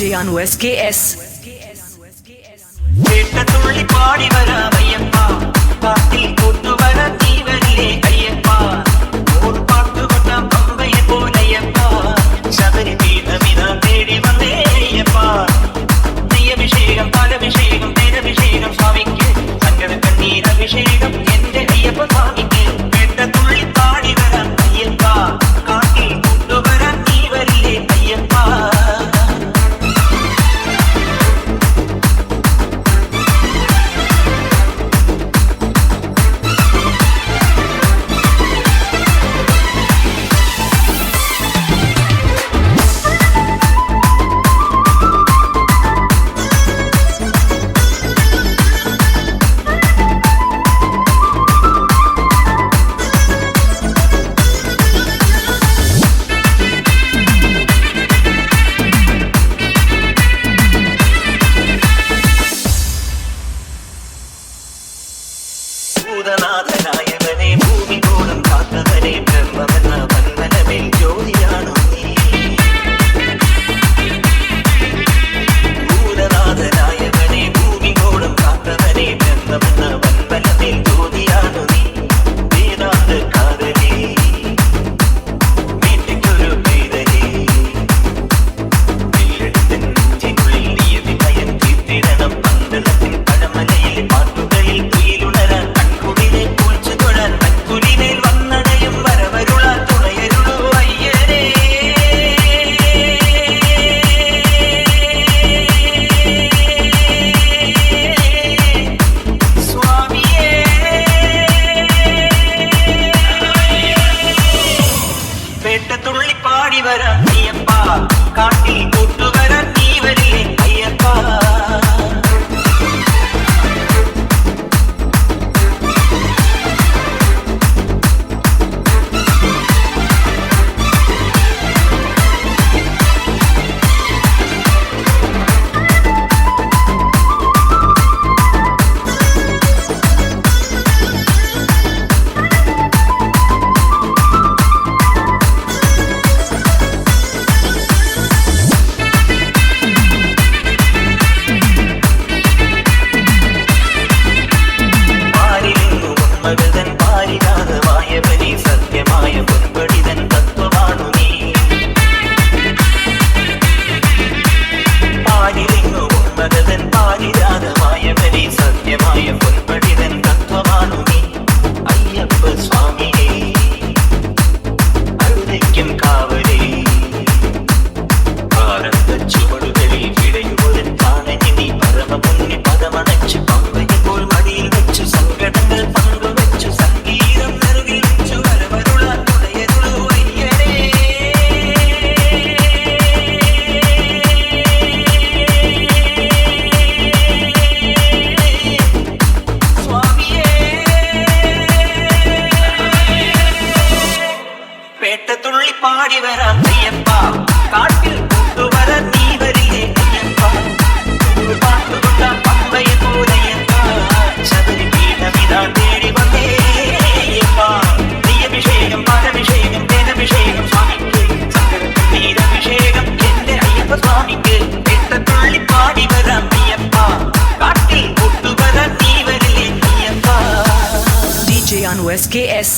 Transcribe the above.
DJ Anu SKS. துள்ளி பாடி வர ஐயப்பா பாட்டில் கூட்டு வர தீவரிலே ஐயப்பா ஊர் பாட்டு கொண்ட பம்பைய போல ஐயப்பா சபரி பீடமிதா தேடி வந்தே ஐயப்பா நெய்யபிஷேகம் பாலபிஷேகம் தேனபிஷேகம் சுவாமிக்கு சங்கர கண்ணீர் அபிஷேகம் என்ற ஐயப்ப சுவாமிக்கு கேட்ட துள்ளி பாடி வர ஐயப்பா காட்டில் கூட்டு வர தீவரிலே ஐயப்பா ഭൂതനാഥനായവനെ ഭൂമി കോണം കാത്തവനെ ബ്രഹ്മമെന്ന വന്മനമേൽ ജ്യോതിയാണു നീ ഭൂതനാഥനായവനെ ഭൂമി കോണം കാത്തവനെ ബ്രഹ്മമെന്ന വന്മനമേൽ ജ്യോതിയാണു നീ വേദാന്ത കാതലേ വീട്ടിക്കൊരു പേരലേ വെള്ളെടുത്തൻ നെഞ്ചിനുള്ളിൽ നിയതി ഭയം തീർത്തിടണം പന്തളത്തിൻ പഴമലയിൽ പാട്ടുകളിൽ തുയിലുണരാൻ കൺകുടിലെ പൂച്ചു തൊഴാൻ മറ്റുലിമേൽ വന്നടയും വരവരുളാൻ തുണയരുളൂ അയ്യരേ സ്വാമിയേ പേട്ടത്തുള്ളി പാടി വരാൻ നീയപ്പാ കാട്ടിൽ കൂട്ടുവരാൻ നീ വരില്ലേ അയ്യപ്പാ മകതൻ പാരിജാതമായ ബലി സത്യമായ പൊൻപടിതൻ തത്വമാണു നീ പാരിലെങ്ങു മകതൻ പാരിജാതമായ ബലി സത്യമായ പൊൻപടിതൻ തത്വമാണു നീ അയ്യപ്പ സ്വാമിയേ അരുതയ്ക്കും കാവലേ ഭാരത ചുവടുകളിൽ വിടയുവൻ കാണനി നീ പരമപുണ്യ പദമണച്ചു പമ്പയെ പോൽ മടിയിൽ വെച്ചു സങ്കടങ്ങൾ പങ്കുവെച്ചു സംഗീതം നെറുകിൽ വെച്ചു വരവരുളാൻ തുണയരുളൂ അയ്യരേ സ്വാമിയേ പേട്ടത്തുള്ളി പാടി വരാം അയ്യപ്പ കാട്ടിൽ കൂട്ടുവര നീ വരില്ലേ അയ്യപ്പ പാട്ടുകൊണ്ട പമ്പയെ പോലയ്യപ്പ ശബരി പീഠമിതാ തേടി വന്നേ അയ്യപ്പ നെയ്യഭിഷേകം പാലഭിഷേകം തേനഭിഷേകം സ്വാമിക്ക് സങ്കര കണ്ണീരഭിഷേകം എന്റെ അയ്യപ്പ സ്വാമിക്ക് പേട്ടത്തുള്ളി പാടി വരാം അയ്യപ്പ കാട്ടിൽ കൂട്ടുവര നീ വരില്ലേ അയ്യപ്പ DJ Anu SKS.